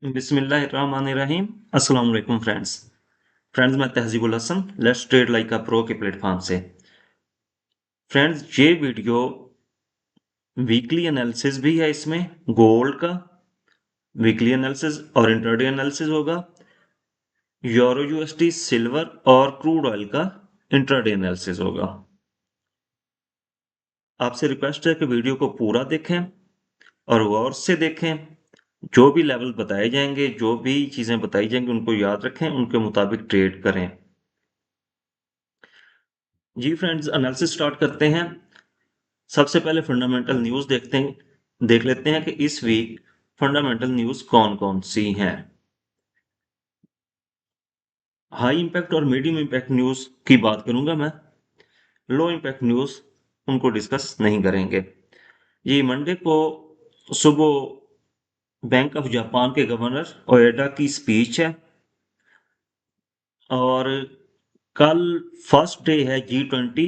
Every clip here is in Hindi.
बिस्मिल्लाहिर्रहमानिर्रहीम। अस्सलाम वालेकुम फ्रेंड्स मैं Tahzeebul Hasan let's trade like a pro के प्लेटफॉर्म से। फ्रेंड्स ये वीडियो वीकली एनालिसिस भी है, इसमें गोल्ड का वीकली एनालिसिस और इंट्राडे एनालिसिस होगा, यूरो यूएसडी, सिल्वर और क्रूड ऑयल का इंट्राडे एनालिसिस होगा। आपसे रिक्वेस्ट है कि वीडियो को पूरा देखें और गौर से देखें। जो भी लेवल बताए जाएंगे, जो भी चीजें बताई जाएंगी, उनको याद रखें, उनके मुताबिक ट्रेड करें। जी फ्रेंड्स, एनालिसिस स्टार्ट करते हैं। सबसे पहले फंडामेंटल न्यूज देख लेते हैं कि इस वीक फंडामेंटल न्यूज कौन कौन सी हैं। हाई इंपैक्ट और मीडियम इंपैक्ट न्यूज की बात करूंगा मैं, लो इंपैक्ट न्यूज उनको डिस्कस नहीं करेंगे। ये मंडे को सुबह बैंक ऑफ जापान के गवर्नर ओएडा की स्पीच है और कल फर्स्ट डे है G20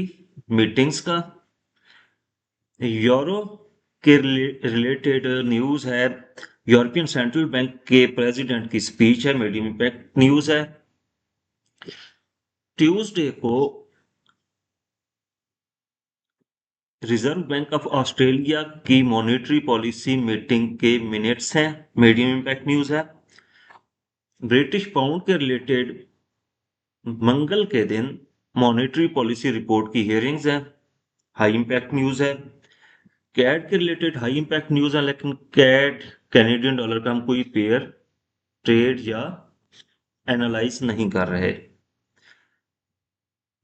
मीटिंग्स का। यूरो के रिलेटेड न्यूज है, यूरोपियन सेंट्रल बैंक के प्रेसिडेंट की स्पीच है, मीडियम इंपैक्ट न्यूज है। ट्यूसडे को रिजर्व बैंक ऑफ ऑस्ट्रेलिया की मॉनेटरी पॉलिसी मीटिंग के मिनट्स हैं, मीडियम इंपैक्ट न्यूज है। ब्रिटिश पाउंड के रिलेटेड मंगल के दिन मॉनेटरी पॉलिसी रिपोर्ट की हियरिंग्स है, हाई इंपैक्ट न्यूज है। कैड के रिलेटेड हाई इंपैक्ट न्यूज है, लेकिन कैड कैनेडियन डॉलर का हम कोई पेयर ट्रेड या एनालाइज नहीं कर रहे।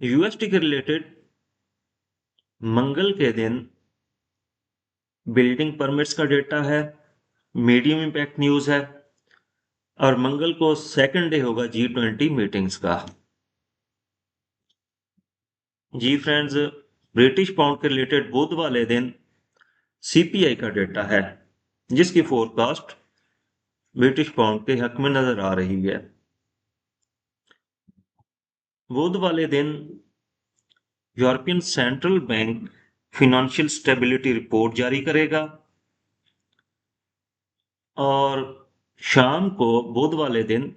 यूएसटी के रिलेटेड मंगल के दिन बिल्डिंग परमिट्स का डेटा है, मीडियम इंपैक्ट न्यूज है। और मंगल को सेकंड डे होगा G20 मीटिंग्स का। जी फ्रेंड्स, ब्रिटिश पाउंड के रिलेटेड बुध वाले दिन सीपीआई का डेटा है, जिसकी फोरकास्ट ब्रिटिश पाउंड के हक में नजर आ रही है। बुध वाले दिन European central bank financial stability report जारी करेगा और शाम को बुध वाले दिन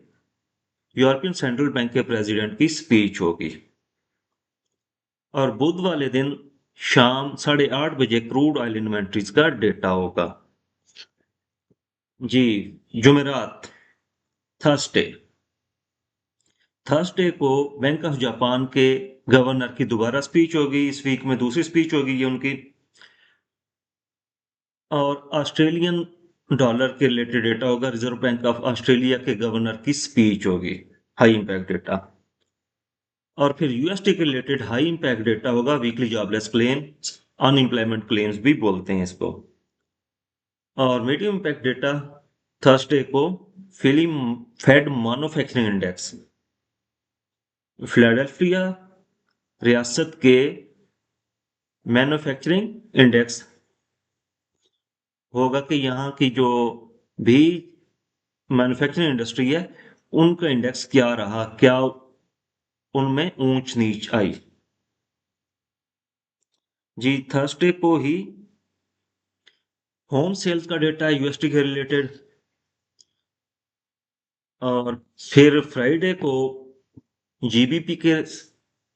यूरोपियन सेंट्रल बैंक के प्रेसिडेंट की स्पीच होगी। और बुध वाले दिन शाम 8:30 बजे क्रूड ऑयल इन्वेंट्रीज का डेटा होगा। जी, जुमेरात थर्सडे को बैंक ऑफ जापान के गवर्नर की दोबारा स्पीच होगी, इस वीक में दूसरी स्पीच होगी ये उनकी। और ऑस्ट्रेलियन डॉलर के रिलेटेड डेटा होगा, रिजर्व बैंक ऑफ ऑस्ट्रेलिया के गवर्नर की स्पीच होगी, हाई इंपैक्ट डेटा। और फिर यूएसडी के रिलेटेड हाई इंपैक्ट डेटा होगा, weekly jobless claims, unemployment claims भी बोलते हैं इसको। और मीडियम इंपैक्ट डेटा थर्सडे को Philly Fed manufacturing index, Philadelphia रियासत के मैन्युफैक्चरिंग इंडेक्स होगा कि यहाँ की जो भी मैन्युफैक्चरिंग इंडस्ट्री है उनका इंडेक्स क्या रहा, क्या उनमें ऊंच नीच आई। जी, थर्सडे को ही होम सेल्स का डेटा है यूएसडी के रिलेटेड। और फिर फ्राइडे को जीबीपी के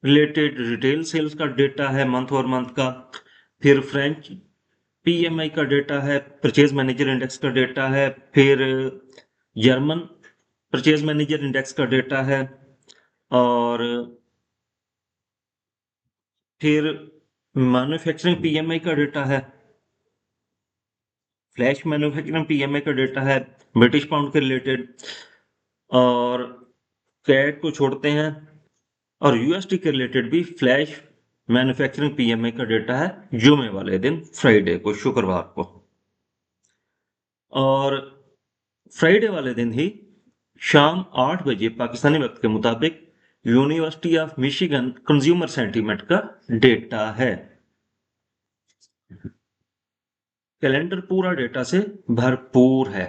रिलेटेड रिटेल सेल्स का डेटा है, मंथ और मंथ का। फिर फ्रेंच पीएमआई का डेटा है, परचेज मैनेजर इंडेक्स का डेटा है। फिर जर्मन परचेज मैनेजर इंडेक्स का डेटा है। और फिर मैन्युफैक्चरिंग पीएमआई का डेटा है, फ्लैश मैन्युफैक्चरिंग पीएमआई का डेटा है ब्रिटिश पाउंड के रिलेटेड। और कैट को छोड़ते हैं और यूएसडी के रिलेटेड भी फ्लैश मैन्युफैक्चरिंग पीएमआई का डेटा है जुमे वाले दिन, फ्राइडे को, शुक्रवार को। और फ्राइडे वाले दिन ही शाम 8 बजे पाकिस्तानी वक्त के मुताबिक university of Michigan consumer sentiment का डेटा है। कैलेंडर पूरा डेटा से भरपूर है।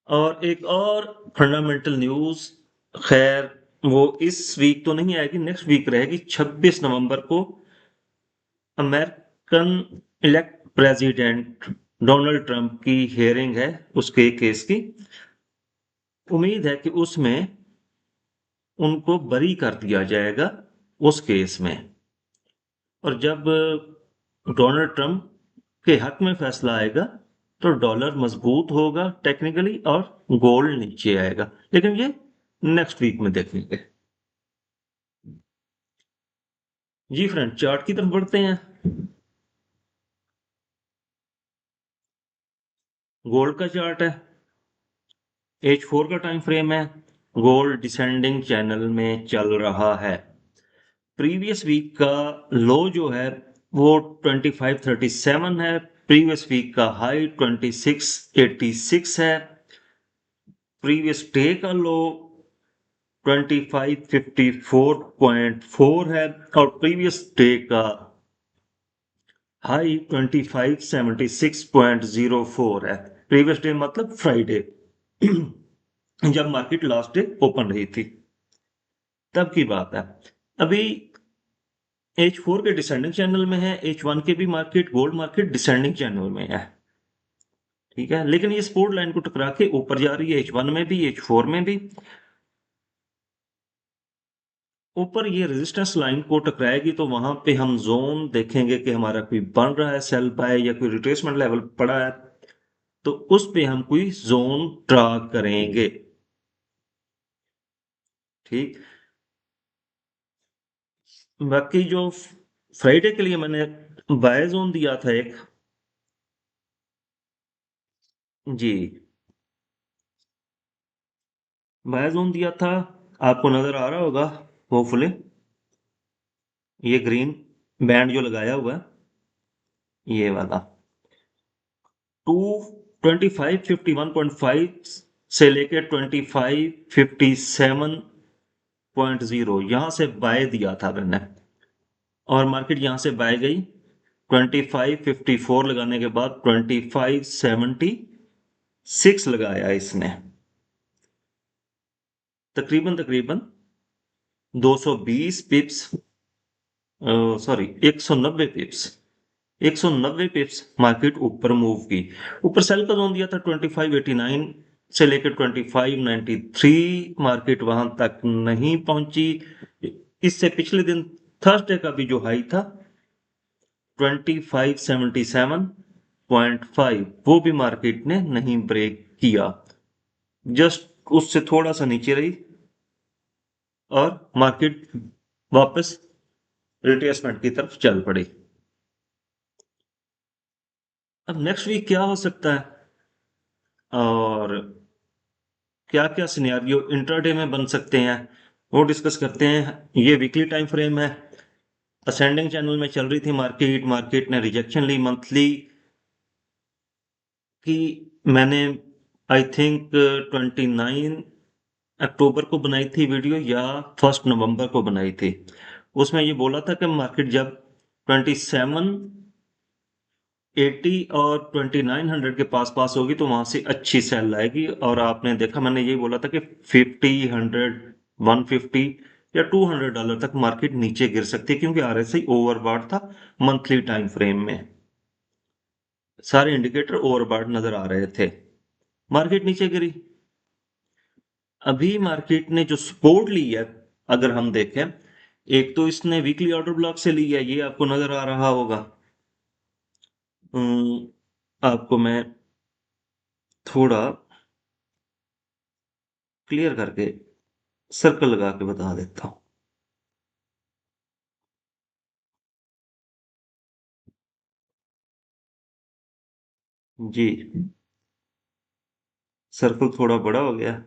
और एक और फंडामेंटल न्यूज, खैर वो इस वीक तो नहीं आएगी, नेक्स्ट वीक रहेगी। 26 नवंबर को American elect president Donald Trump की हियरिंग है उसके केस की। उम्मीद है कि उसमें उनको बरी कर दिया जाएगा उस केस में। और जब डोनाल्ड ट्रंप के हक में फैसला आएगा तो डॉलर मजबूत होगा टेक्निकली और गोल्ड नीचे आएगा, लेकिन ये नेक्स्ट वीक में देखेंगे। जी फ्रेंड, चार्ट की तरफ बढ़ते हैं। गोल्ड का चार्ट है, H4 का टाइम फ्रेम है। गोल्ड डिसेंडिंग चैनल में चल रहा है। प्रीवियस वीक का लो जो है वो 2537 है। प्रीवियस वीक का हाई 2686 है। प्रीवियस डे का लो 2554.4 है और प्रीवियस डे का हाई 2576.04 है। प्रीवियस डे मतलब फ्राइडे जब मार्केट लास्ट डे ओपन रही थी तब की बात है। अभी H4 के डिसेंडिंग चैनल में है, H1 के भी market gold market descending channel में है। ठीक है, लेकिन ये सपोर्ट लाइन को टकरा के ऊपर जा रही है, H1 में भी H4 में भी। ऊपर ये रेजिस्टेंस लाइन को टकराएगी तो वहां पे हम जोन देखेंगे कि हमारा कोई बन रहा है सेल बाय या कोई रिट्रेसमेंट लेवल पड़ा है, तो उस पे हम कोई जोन ड्रा करेंगे। ठीक, बाकी जो फ्राइडे के लिए मैंने बाय जोन दिया था एक, जी बाय जोन दिया था, आपको नजर आ रहा होगा होपफुली। ये ग्रीन बैंड जो लगाया हुआ है ये वाला, टू 2551.5 से लेके 2557.0 यहां से बाय दिया था मैंने, और मार्केट यहां से बाय गई। 2554 लगाने के बाद 2576 लगाया इसने, तकरीबन तकरीबन 220 पिप्स, सॉरी 190 पिप्स, 190 पिप्स मार्केट ऊपर मूव की। ऊपर सेल का जोन दिया था 2589 से लेकर 2593, मार्केट वहां तक नहीं पहुंची। इससे पिछले दिन थर्सडे का भी जो हाई था 2577.5 वो भी मार्केट ने नहीं ब्रेक किया, जस्ट उससे थोड़ा सा नीचे रही और मार्केट वापस रिट्रेसमेंट की तरफ चल पड़ी। अब नेक्स्ट वीक क्या हो सकता है और क्या क्या सिनेरियो इंट्राडे में बन सकते हैं वो डिस्कस करते हैं। ये वीकली टाइम फ्रेम है, असेंडिंग चैनल में चल रही थी मार्केट, मार्केट ने रिजेक्शन ली मंथली की। मैंने आई थिंक 29 अक्टूबर को बनाई थी वीडियो या 1 नवंबर को बनाई थी। उसमें ये बोला था कि मार्केट जब 2780 और 2900 के पास पास होगी तो वहां से अच्छी सेल आएगी, और आपने देखा मैंने यही बोला था कि 50, 100, 150 या $200 तक मार्केट नीचे गिर सकती है, क्योंकि RSI ओवरबॉट था मंथली टाइम फ्रेम में। सारे इंडिकेटर ओवरबॉट नजर आ रहे थे, मार्केट नीचे गिरी। अभी मार्केट ने जो सपोर्ट ली है अगर हम देखें, एक तो इसने वीकली ऑर्डर ब्लॉक से ली है, ये आपको नजर आ रहा होगा। आपको मैं थोड़ा क्लियर करके सर्कल लगा के बता देता हूं। जी, सर्कल थोड़ा बड़ा हो गया।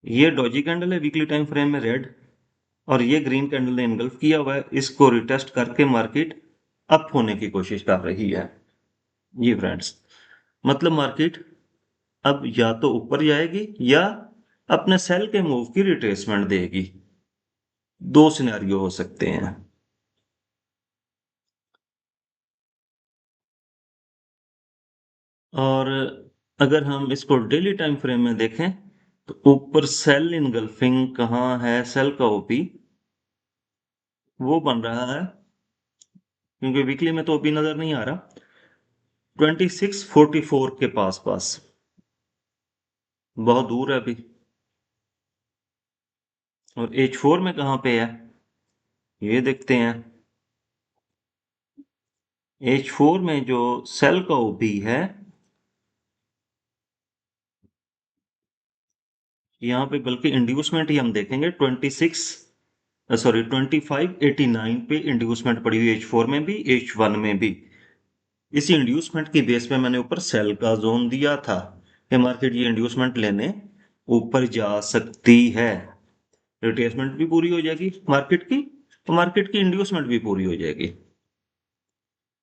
ये डॉजी कैंडल है वीकली टाइम फ्रेम में रेड, और ये ग्रीन कैंडल ने इनगल्फ किया हुआ है, इसको रिटेस्ट करके मार्केट अप होने की कोशिश कर रही है। जी फ्रेंड्स, मतलब मार्केट अब या तो ऊपर जाएगी या अपने सेल के मूव की रिट्रेसमेंट देगी। दो सिनेरियो हो सकते हैं। और अगर हम इसको डेली टाइम फ्रेम में देखें तो ऊपर सेल इनगल्फिंग कहाँ है, सेल का ओपी वो बन रहा है, क्योंकि वीकली में तो अभी नजर नहीं आ रहा, 2644 के पास पास, बहुत दूर है अभी। और H4 में कहाँ पे है ये देखते हैं। H4 में जो सेल का ओबी है, यहाँ पे बल्कि इंड्यूसमेंट ही हम देखेंगे, 2589 पे इंड्यूसमेंट पड़ी हुई H4 में भी, H1 में भी। इसी इंड्यूसमेंट की बेस पे मैंने ऊपर सेल का जोन दिया था कि मार्केट ये इंड्यूसमेंट लेने ऊपर जा सकती है, रिट्रेसमेंट भी पूरी हो जाएगी मार्केट की, तो मार्केट की इंड्यूसमेंट भी पूरी हो जाएगी।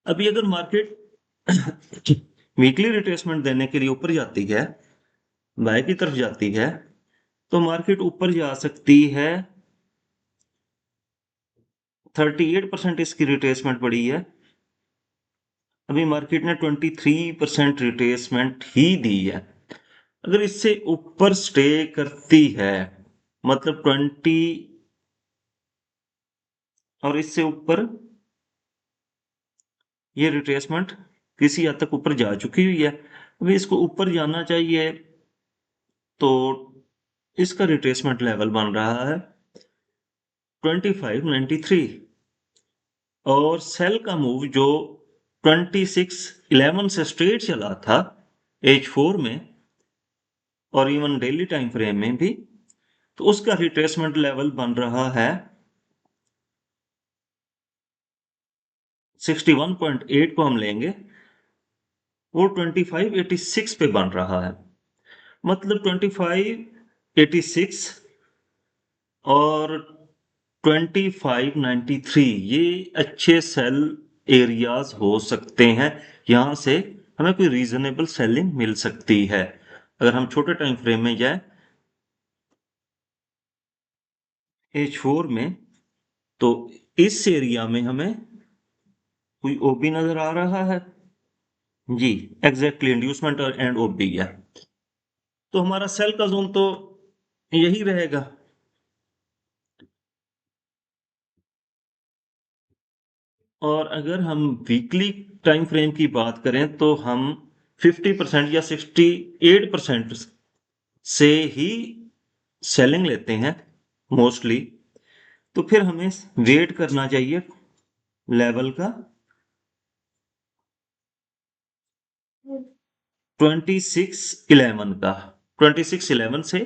अभी अगर मार्केट वीकली रिट्रेसमेंट देने के लिए ऊपर जाती है, बाय की तरफ जाती है, तो मार्केट ऊपर जा सकती है। 38% इसकी रिट्रेसमेंट बढ़ी है, अभी मार्केट ने 23% रिट्रेसमेंट ही दी है। अगर इससे ऊपर स्टे करती है, मतलब 20 और इससे ऊपर, ये रिट्रेसमेंट किसी हद तक ऊपर जा चुकी हुई है, अभी इसको ऊपर जाना चाहिए, तो इसका रिट्रेसमेंट लेवल बन रहा है 2593, और सेल का मूव जो 2611 से स्ट्रेट चला था H4 में और इवन डेली टाइम फ्रेम में भी, तो उसका रिट्रेसमेंट लेवल बन रहा है 61.8 को हम लेंगे, वो 2586 पे बन रहा है, मतलब 2586 और 2593 ये अच्छे सेल एरियाज हो सकते हैं, यहां से हमें कोई रीजनेबल सेलिंग मिल सकती है। अगर हम छोटे टाइम फ्रेम में जाए H4 में, तो इस एरिया में हमें कोई ओबी नजर आ रहा है जी, एग्जैक्टली इंड्यूसमेंट और एंड ओबी है, तो हमारा सेल का जोन तो यही रहेगा। और अगर हम वीकली टाइम फ्रेम की बात करें, तो हम 50% या 68% से ही सेलिंग लेते हैं मोस्टली, तो फिर हमें वेट करना चाहिए लेवल का 2611 का, 2611 से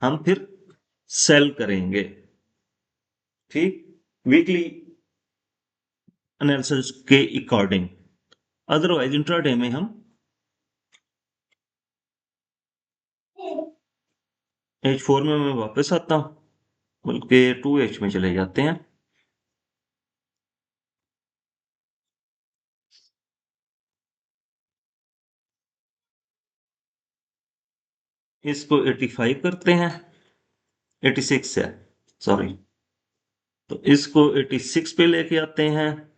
हम फिर सेल करेंगे, ठीक, वीकली एनालिसिस के अकॉर्डिंग। अदरवाइज इंट्राडे में हम H4 में मैं वापस आता हूं, बल्कि 2H में चले जाते हैं। इसको 85 करते हैं, 86 है, सॉरी, तो इसको 86 पे लेके आते हैं,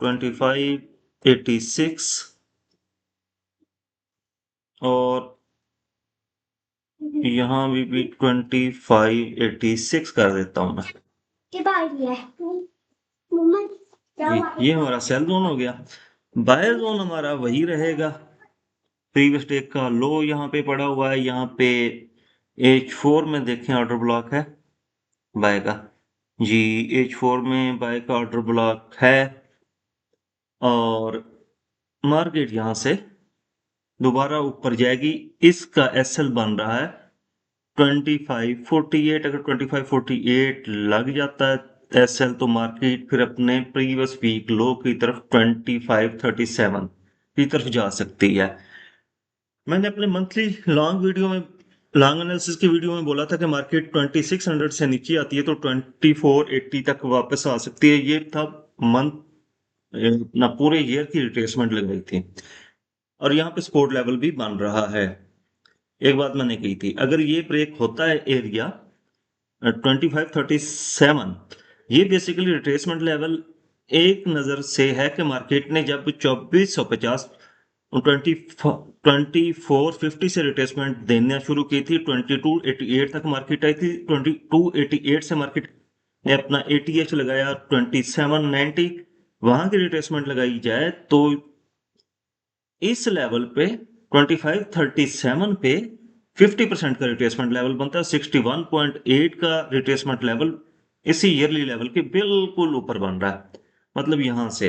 25 86 और यहाँ भी 25 86 कर देता हूं मैं। ये हमारा सेल जोन हो गया। बायर जोन हमारा वही रहेगा, प्रीवियस डे का लो यहाँ पे पड़ा हुआ है, यहाँ पे H4 में देखें ऑर्डर ब्लॉक है बाय का जी, H4 में बाय का ऑर्डर ब्लॉक है, और मार्केट यहां से दोबारा ऊपर जाएगी। इसका एसएल बन रहा है 2548, अगर 2548 लग जाता है एसएल, तो मार्केट फिर अपने प्रीवियस वीक लो की तरफ 2537 की तरफ जा सकती है। मैंने अपने मंथली लॉन्ग वीडियो में, लॉन्ग एनालिसिस की वीडियो में बोला था कि मार्केट 2600 से नीचे आती है तो 2480 तक वापस आ सकती है, ये था मंथ ना पूरे ईयर की रिट्रेसमेंट लग रही थी, और यहाँ पे सपोर्ट लेवल भी बन रहा है। एक बात मैंने कही थी, अगर ये ब्रेक होता है एरिया 2537, ये बेसिकली रिट्रेसमेंट लेवल एक नजर से है कि मार्केट ने जब 2450 2450 से रिट्रेसमेंट देना शुरू की थी, 2288 तक मार्केट आई थी, 2288 से मार्केट ने अपना ATH लगाया 2790, वहां की रिट्रेसमेंट लगाई जाए तो इस लेवल पे 2537 पे 50% का रिट्रेसमेंट लेवल बनता है। 61.8 का रिट्रेसमेंट लेवल इसी ईयरली लेवल के बिल्कुल ऊपर बन रहा है, मतलब यहां से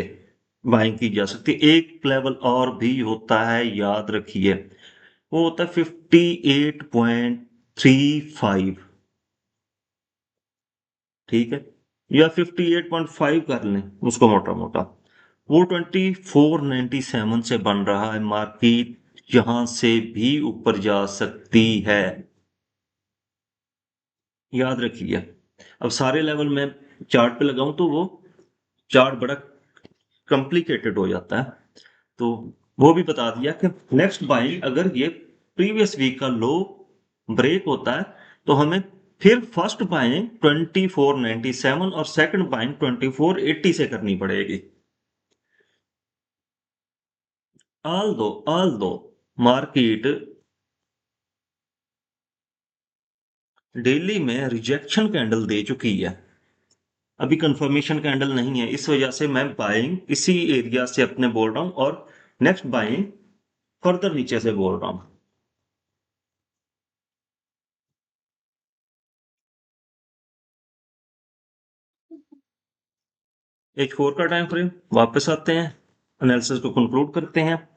बाइंग की जा सकती है। एक लेवल और भी होता है, याद रखिए, वो होता है 58.35, ठीक है, या 58.5 कर लें उसको मोटा मोटा। वो 2497 से बन रहा है, मार्केट यहां से भी ऊपर जा सकती है, याद रखिए। अब सारे लेवल में चार्ट पे लगाऊं तो वो चार्ट बड़ा कॉम्प्लिकेटेड हो जाता है, तो वो भी बता दिया कि नेक्स्ट बाइंग अगर ये प्रीवियस वीक का लो ब्रेक होता है तो हमें फिर फर्स्ट बाइंग 2497 और सेकंड बाइंग 2480 से करनी पड़ेगी। ऑल दो मार्केट डेली में रिजेक्शन कैंडल दे चुकी है, अभी कंफर्मेशन कैंडल नहीं है, इस वजह से मैं बाइंग इसी एरिया से अपने बोल रहा हूं और नेक्स्ट बाइंग फर्दर नीचे से बोल रहा हूं। H4 का टाइम फ्रेम, वापस आते हैं, एनालिसिस को कंक्लूड करते हैं।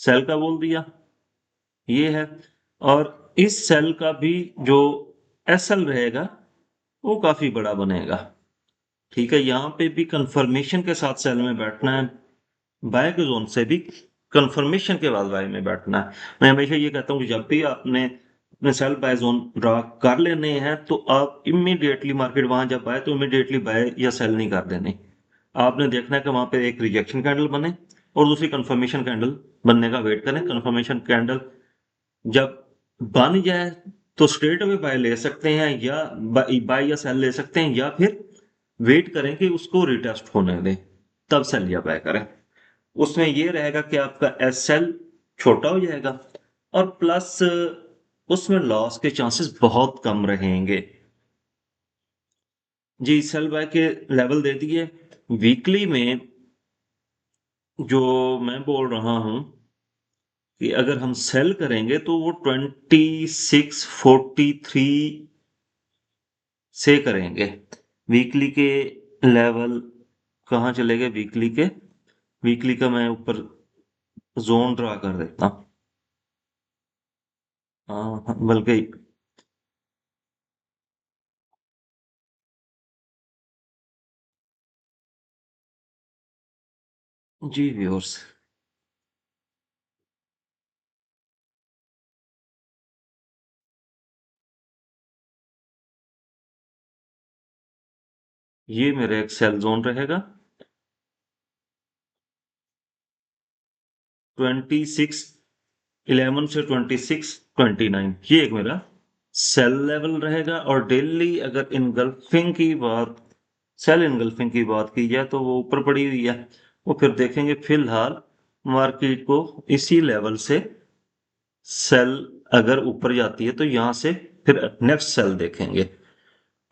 सेल का बोल दिया, ये है, और इस सेल का भी जो SL रहेगा वो काफी बड़ा बनेगा, ठीक है। यहां पे भी कंफर्मेशन के साथ सेल में बैठना है, बाय के जोन से भी कंफर्मेशन के बाद बाय में बैठना है। मैं हमेशा ये कहता हूँ कि जब भी आपने अपने सेल बाय जोन ड्रा कर लेने हैं तो आप इमीडिएटली मार्केट वहां जब आए तो इमीडिएटली बाय या सेल नहीं कर देने। आपने देखना है कि वहां पे एक रिजेक्शन कैंडल बने और दूसरी कंफर्मेशन कैंडल बनने का वेट करें। कंफर्मेशन कैंडल जब बन जाए तो स्ट्रेट अवे बाय ले सकते हैं, या बाय या सेल ले सकते हैं, या फिर वेट करें कि उसको रिटेस्ट होने दें, तब सेल या बाय करें। उसमें ये रहेगा कि आपका SL छोटा हो जाएगा और प्लस उसमें लॉस के चांसेस बहुत कम रहेंगे। जी, सेल बाय के लेवल दे दिए। वीकली में जो मैं बोल रहा हूं कि अगर हम सेल करेंगे तो वो 2643 से करेंगे। वीकली के लेवल कहाँ चले गए? वीकली के, वीकली का मैं ऊपर जोन ड्रा कर देता हूँ। हाँ, बल्कि जी व्यूअर्स, ये मेरा एक सेल जोन रहेगा 2611 से 2629, ये एक मेरा सेल लेवल रहेगा। और डेली अगर इनगल्फिंग की बात, सेल इनगल्फिंग की बात की जाए तो वो ऊपर पड़ी हुई है, वो फिर देखेंगे। फिलहाल मार्केट को इसी लेवल से सेल अगर ऊपर जाती है तो यहां से फिर नेक्स्ट सेल देखेंगे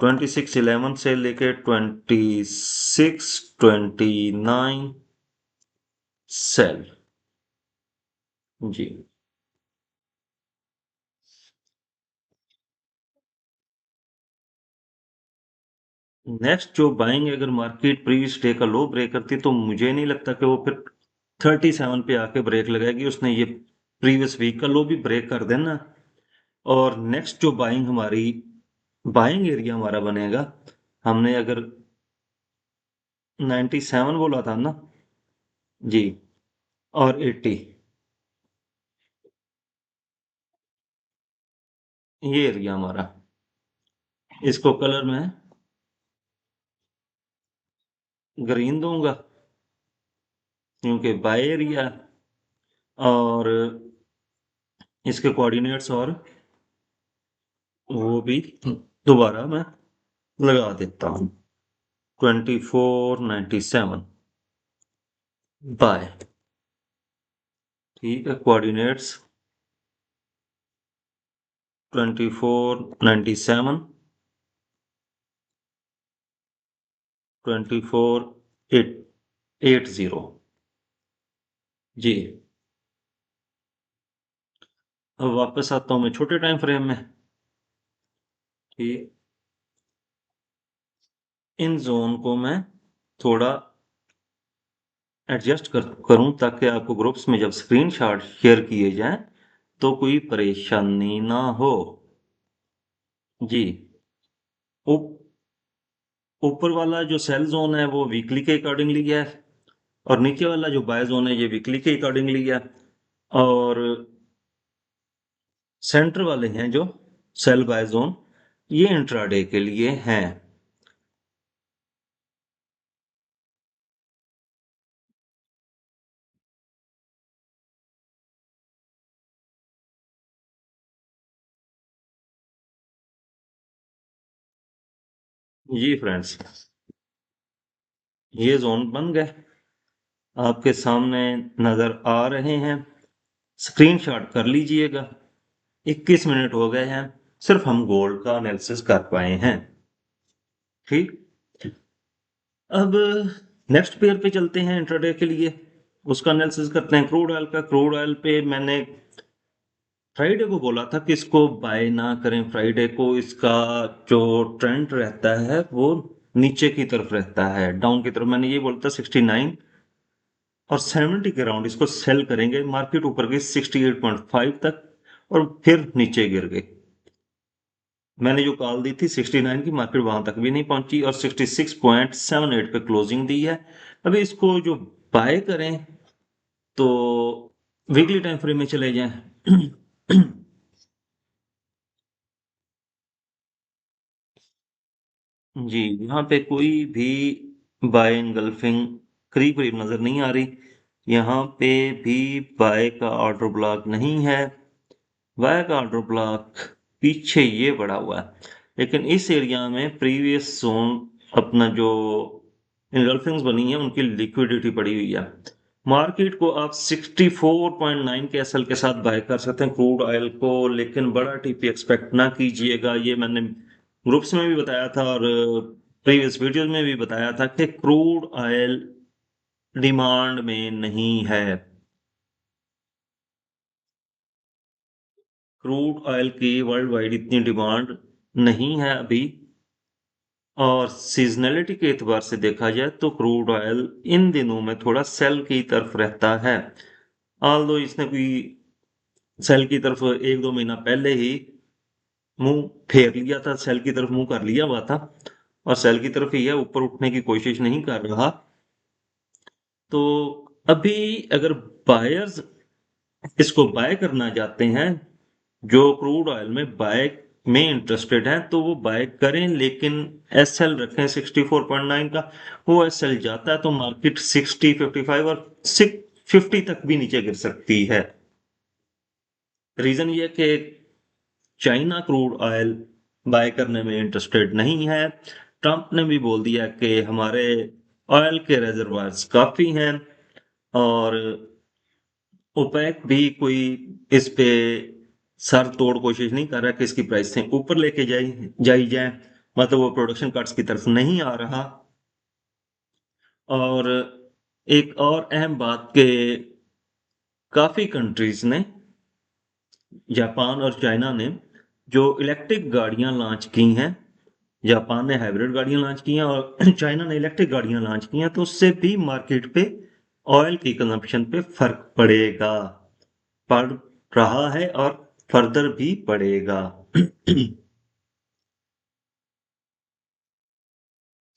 2611 से लेके 2629 सेल। जी, नेक्स्ट जो बाइंग अगर मार्केट प्रीवियस डे का लो ब्रेक करती तो मुझे नहीं लगता कि वो फिर 37 पे आके ब्रेक लगाएगी। उसने ये प्रीवियस वीक का लो भी ब्रेक कर देना। और नेक्स्ट जो बाइंग हमारी, बाइंग एरिया हमारा बनेगा, हमने अगर 97 बोला था ना जी, और 80, ये एरिया हमारा, इसको कलर में ग्रीन दूंगा क्योंकि बाय एरिया, और इसके कोऑर्डिनेट्स और वो भी दोबारा मैं लगा देता हूं 2497 बाय, ठीक है। कोऑर्डिनेट्स 2497 24,880 जी। अब वापस आता हूं मैं छोटे टाइम फ्रेम में कि इन जोन को मैं थोड़ा एडजस्ट करूं ताकि आपको ग्रुप्स में जब स्क्रीनशॉट शेयर किए जाएं तो कोई परेशानी ना हो जी। ऊपर वाला जो सेल जोन है वो वीकली के अकॉर्डिंगली है और नीचे वाला जो बाय जोन है ये वीकली के अकॉर्डिंगली है और सेंटर वाले हैं जो सेल बाय जोन ये इंट्राडे के लिए हैं। जी फ्रेंड्स, ये जोन बन गए आपके सामने नजर आ रहे हैं। स्क्रीनशॉट कर लीजिएगा। 21 मिनट हो गए हैं, सिर्फ हम गोल्ड का एनालिसिस कर पाए हैं। ठीक, अब नेक्स्ट पेयर पे चलते हैं इंट्राडे के लिए, उसका एनालिसिस करते हैं क्रूड ऑयल का। क्रूड ऑयल पे मैंने फ्राइडे को बोला था कि इसको बाय ना करें। फ्राइडे को इसका जो ट्रेंड रहता है वो नीचे की तरफ रहता है, डाउन की तरफ। मैंने ये बोला था 69 और 70 के राउंड इसको सेल करेंगे। मार्केट ऊपर गई 68.5 तक और फिर नीचे गिर गई। मैंने जो कॉल दी थी 69 की, मार्केट वहां तक भी नहीं पहुंची और 66.78 पे क्लोजिंग दी है। अभी इसको जो बाय करें तो वीकली टाइम फ्रेम में चले जाएं। जी, यहाँ पे कोई भी बाय एंगल्फिंग करीब करीब नजर नहीं आ रही। यहाँ पे भी बाय का ऑर्डर ब्लॉक नहीं है। बाय का ऑर्डर ब्लॉक पीछे ये बढ़ा हुआ है, लेकिन इस एरिया में प्रीवियस जोन अपना जो एंगल्फिंग्स बनी है उनकी लिक्विडिटी पड़ी हुई है। मार्केट को आप 64.9 के एसएल के साथ बाय कर सकते हैं क्रूड ऑयल को, लेकिन बड़ा टीपी एक्सपेक्ट ना कीजिएगा। ये मैंने ग्रुप्स में भी बताया था और प्रीवियस वीडियोस में भी बताया था कि क्रूड ऑयल डिमांड में नहीं है। क्रूड ऑयल की वर्ल्ड वाइड इतनी डिमांड नहीं है अभी, और सीजनलिटी के एतबार से देखा जाए तो क्रूड ऑयल इन दिनों में थोड़ा सेल की तरफ रहता है। ऑल्दो इसने कोई सेल की तरफ एक दो महीना पहले ही मुंह फेर लिया था, सेल की तरफ मुंह कर लिया हुआ था और सेल की तरफ ही है, ऊपर उठने की कोशिश नहीं कर रहा। तो अभी अगर बायर्स इसको बाय करना चाहते हैं, जो क्रूड ऑयल में बाय में इंटरेस्टेड हैं, तो वो बाय करें, लेकिन एसएल रखें 64.9 का। वो एसएल जाता है तो मार्केट 60, 55 और 650 तक भी नीचे गिर सकती है। रीजन ये कि चाइना क्रूड ऑयल बाय करने में इंटरेस्टेड नहीं है। ट्रंप ने भी बोल दिया कि हमारे ऑयल के रिजर्वायर्स काफी हैं और ओपेक भी कोई इस पे सर तोड़ कोशिश नहीं कर रहा कि इसकी प्राइस से ऊपर लेके जाई जाए। मतलब वो प्रोडक्शन कट्स की तरफ नहीं आ रहा। और एक और अहम बात कि काफी कंट्रीज ने, जापान और चाइना ने, जो इलेक्ट्रिक गाड़ियां लॉन्च की हैं, जापान ने हाइब्रिड गाड़ियां लॉन्च की हैं और चाइना ने इलेक्ट्रिक गाड़ियां लॉन्च की हैं, तो उससे भी मार्केट पे ऑयल की कंजम्पशन पे फर्क पड़ेगा, पड़ रहा है और फर्दर भी पड़ेगा।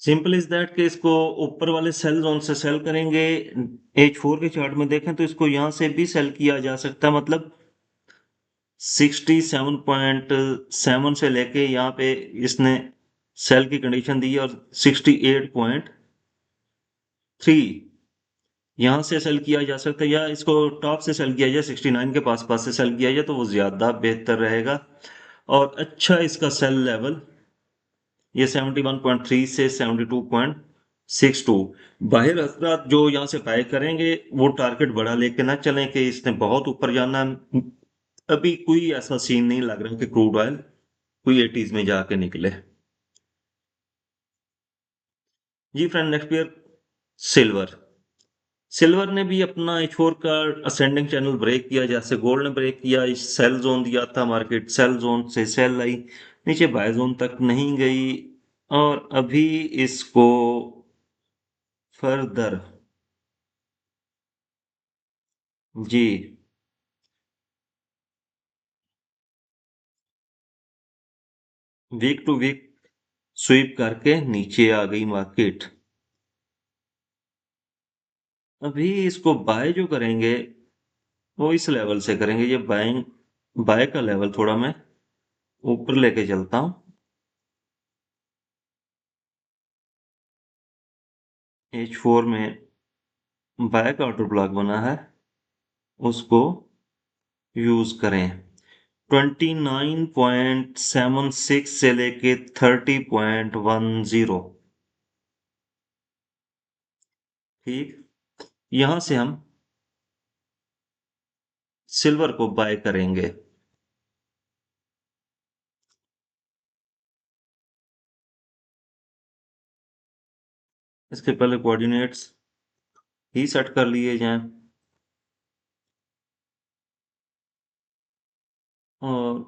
सिंपल इज दैट कि इसको ऊपर वाले सेल जोन से सेल करेंगे। H4 के चार्ट में देखें तो इसको यहां से भी सेल किया जा सकता है। मतलब 67.7 से लेके यहाँ पे इसने सेल की कंडीशन दी है और 68.3 यहां से सेल किया जा सकता है, या इसको टॉप से सेल किया जाए, 69 के पास पास से सेल किया जाए तो वो ज्यादा बेहतर रहेगा। और अच्छा इसका सेल लेवल ये 71.3 से 72.62। बाहर हजरात जो यहाँ से बाय करेंगे वो टारगेट बड़ा लेके ना चलें कि इसने बहुत ऊपर जाना है। अभी कोई ऐसा सीन नहीं लग रहा कि क्रूड ऑयल कोई 80s में जाके निकले। जी friend, next year silver. Silver ने भी अपना H4 का असेंडिंग चैनल ब्रेक किया, जैसे गोल्ड ने ब्रेक किया। सेल जोन दिया था मार्केट, सेल जोन से सेल आई, नीचे बाय जोन तक नहीं गई, और अभी इसको फर्दर जी वीक टू वीक स्वीप करके नीचे आ गई मार्केट। अभी इसको बाय जो करेंगे वो इस लेवल से करेंगे। ये बाइंग बाय का लेवल थोड़ा मैं ऊपर लेके चलता हूं। H4 में बाय का ऑर्डर ब्लॉक बना है, उसको यूज करें। 29.76 से लेके 30.10, ठीक। यहां से हम सिल्वर को बाय करेंगे। इसके पहले कोऑर्डिनेट्स ही सेट कर लिए जाएं, और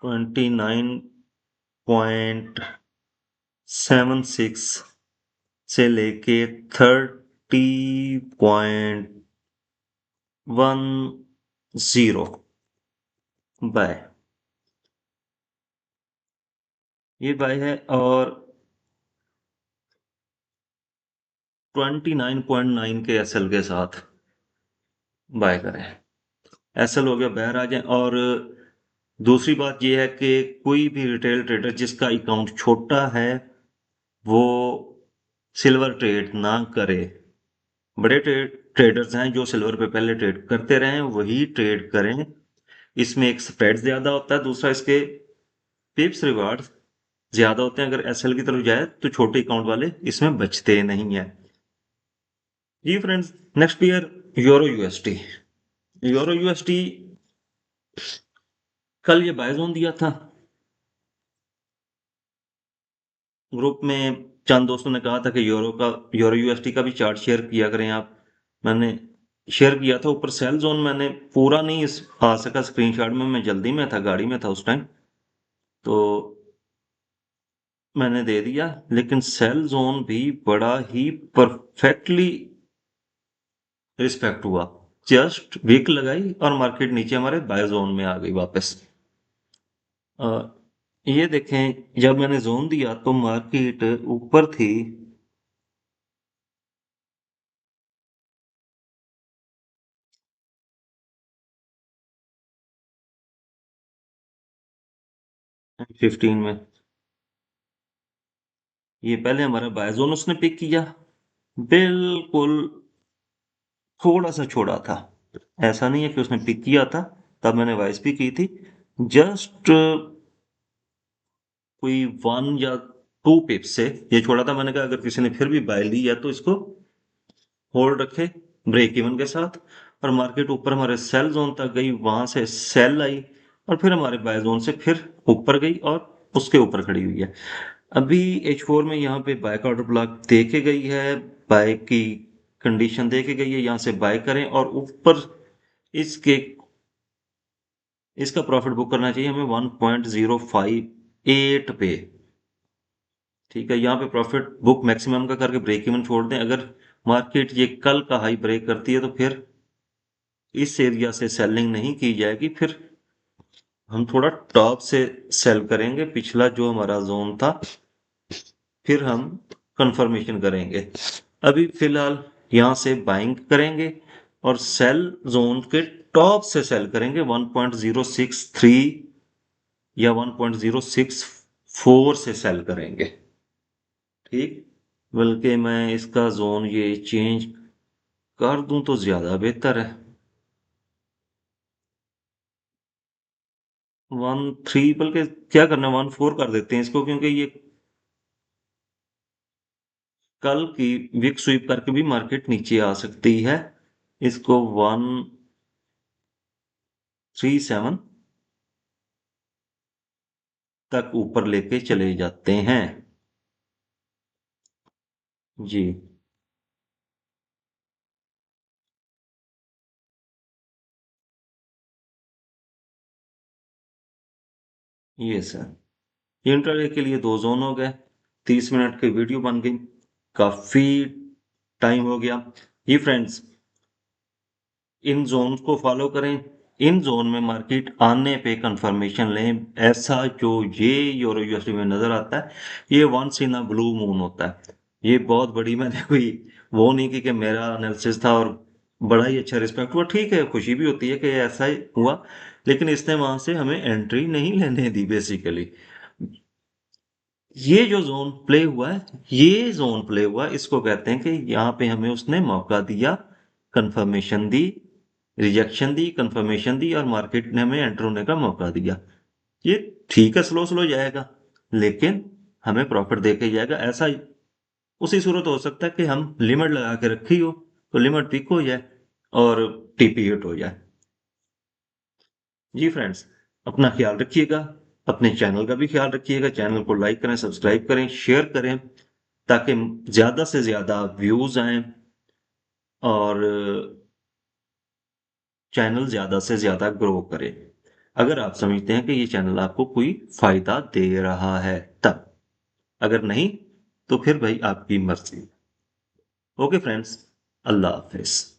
29.76 से लेके 30.10 बाय, ये बाय है। और 29.9 के एसएल के साथ बाय करें। एसएल हो गया, बाहर आ जाए। और दूसरी बात यह है कि कोई भी रिटेल ट्रेडर जिसका अकाउंट छोटा है वो सिल्वर ट्रेड ना करे। बड़े ट्रेडर्स हैं जो सिल्वर पे पहले ट्रेड करते रहे हैं, वही ट्रेड करें। इसमें एक स्प्रेड ज्यादा होता है, दूसरा इसके पिप्स रिवार्ड ज्यादा होते हैं। अगर एसएल की तरफ जाए तो छोटे अकाउंट वाले इसमें बचते नहीं है। जी friends, next year euro USD. Euro USD कल ये बाय जोन दिया था, ग्रुप में चंद दोस्तों ने कहा था कि यूरो यूएसटी का भी चार्ट शेयर किया करें आप। मैंने शेयर किया था। ऊपर सेल जोन मैंने पूरा नहीं आ सका स्क्रीनशॉट में, मैं जल्दी में था, गाड़ी में था उस टाइम, तो मैंने दे दिया। लेकिन सेल जोन भी बड़ा ही परफेक्टली रिस्पेक्ट हुआ। जस्ट वीक लगाई और मार्केट नीचे हमारे बाय जोन में आ गई वापस। अ, ये देखें, जब मैंने जोन दिया तो मार्केट ऊपर थी। 15 में ये पहले हमारा बाय जोन उसने पिक किया, बिल्कुल थोड़ा सा छोड़ा था। ऐसा नहीं है कि उसने पिक किया था, तब मैंने वाइस भी की थी। जस्ट कोई 1 या 2 पिप से ये छोड़ा था। मैंने कहा अगर किसी ने फिर भी बाय ली है तो इसको होल्ड रखे ब्रेक इवन के साथ। और मार्केट ऊपर हमारे सेल जोन तक गई, वहां से सेल आई, और फिर हमारे बाय जोन से फिर ऊपर गई और उसके ऊपर खड़ी हुई है। अभी H4 में यहाँ पे बाय का ऑर्डर ब्लॉक दे के गई है, बाय की कंडीशन दे के गई है, यहाँ से बाय करें। और ऊपर इसके इसका प्रॉफिट बुक करना चाहिए हमें 1.058 पे। ठीक है, यहाँ पे प्रॉफिट बुक मैक्सिमम का करके ब्रेक इवन छोड़ दें। अगर मार्केट ये कल का हाई ब्रेक करती है तो फिर इस एरिया से सेलिंग नहीं की जाएगी, फिर हम थोड़ा टॉप से सेल करेंगे। पिछला जो हमारा जोन था फिर हम कंफर्मेशन करेंगे। अभी फिलहाल यहाँ से बाइंग करेंगे और सेल जोन के टॉप से सेल करेंगे 1.063 या 1.064 से सेल करेंगे। ठीक, बल्कि मैं इसका जोन ये चेंज कर दूं तो ज्यादा बेहतर है। 1.3, बल्कि क्या करना है 1.4 कर देते हैं इसको, क्योंकि ये कल की विक स्वीप करके भी मार्केट नीचे आ सकती है। इसको 1.37 तक ऊपर लेके चले जाते हैं। जी। ये सर, इंट्राडे के लिए 2 ज़ोन हो गए, 30 मिनट की वीडियो बन गई, काफ़ी टाइम हो गया। ये फ्रेंड्स, इन ज़ोन्स को फॉलो करें, इन ज़ोन में मार्केट आने पे कंफर्मेशन लें। ऐसा जो ये यूरो यूएसडी में नज़र आता है, ये once in a blue moon होता है। ये बहुत बड़ी मैंने कोई वो नहीं की कि मेरा एनालिसिस था और बड़ा ही अच्छा रिस्पेक्ट हुआ। ठीक है, खुशी भी होती है कि ऐसा ही हुआ, लेकिन इसने वहां से हमें एंट्री नहीं लेने दी बेसिकली। ये जो जोन प्ले हुआ है, ये जोन प्ले हुआ, इसको कहते हैं कि यहाँ पे हमें उसने मौका दिया, कंफर्मेशन दी, रिजेक्शन दी, कंफर्मेशन दी और मार्केट ने हमें एंटर होने का मौका दिया। ये ठीक है, स्लो स्लो जाएगा, लेकिन हमें प्रॉफिट दे के जाएगा। ऐसा उसी सूरत हो सकता है कि हम लिमिट लगा के रखी हो तो लिमिट पिक हो जाए और टीपी हिट हो जाए। जी फ्रेंड्स, अपना ख्याल रखिएगा, अपने चैनल का भी ख्याल रखिएगा। चैनल को लाइक करें, सब्सक्राइब करें, शेयर करें, ताकि ज़्यादा से ज़्यादा व्यूज़ आएँ और चैनल ज़्यादा से ज़्यादा ग्रो करे। अगर आप समझते हैं कि ये चैनल आपको कोई फ़ायदा दे रहा है तब, अगर नहीं तो फिर भाई आपकी मर्ज़ी। ओके फ्रेंड्स, अल्लाह हाफ़िज़।